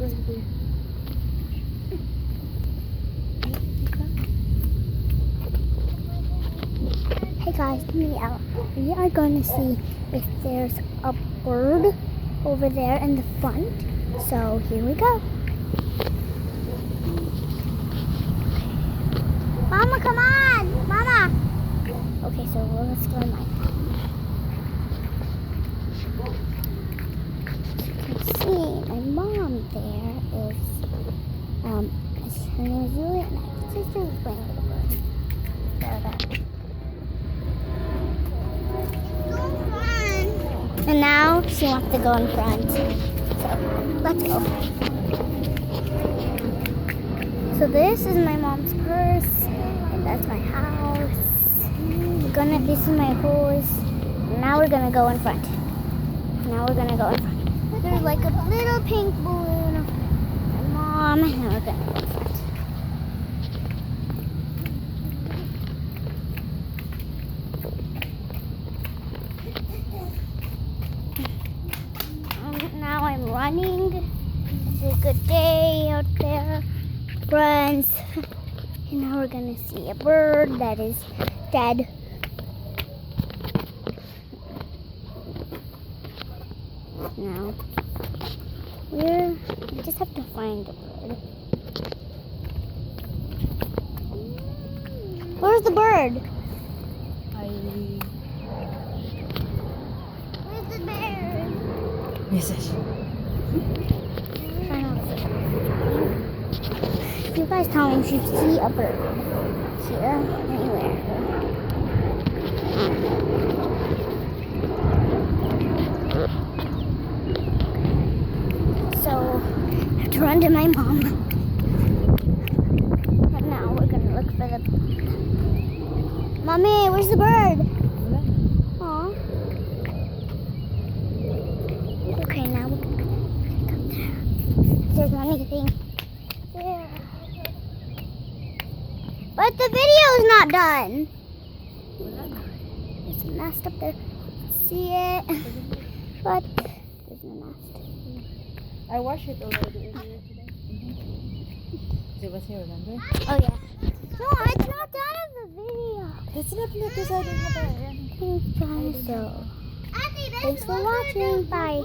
Hey guys, we are going to see if there's a bird over there in the front. So here we go. Mama, come on! Mama! Okay, so let's go in line. You can see my mom there is, her name is Julia, and my sister is playing with the bird. And now she wants to go in front. So let's go. So this is my mom's purse, and that's my house. This is my horse. And now we're gonna go in front. There's like a little pink balloon of my mom, and now we're gonna go in front. Now I'm running. It's a good day out there, friends. And now we're gonna see a bird that is dead. Now we just have to find a bird. Where's the bird? Where's the bird? Is it? You guys tell me if you see a bird here, anywhere. So I have to run to my mom. And now we're gonna look for the. Mommy, where's the bird? Aw. Okay, now we're gonna come there. If there's anything there. But the video is not done. There's a nest up there. See it? But there's no nest. I watched it already earlier today. It was here, remember? Oh yeah. No, it's not done in the video. It's not because I didn't have it. Thanks for watching. Bye.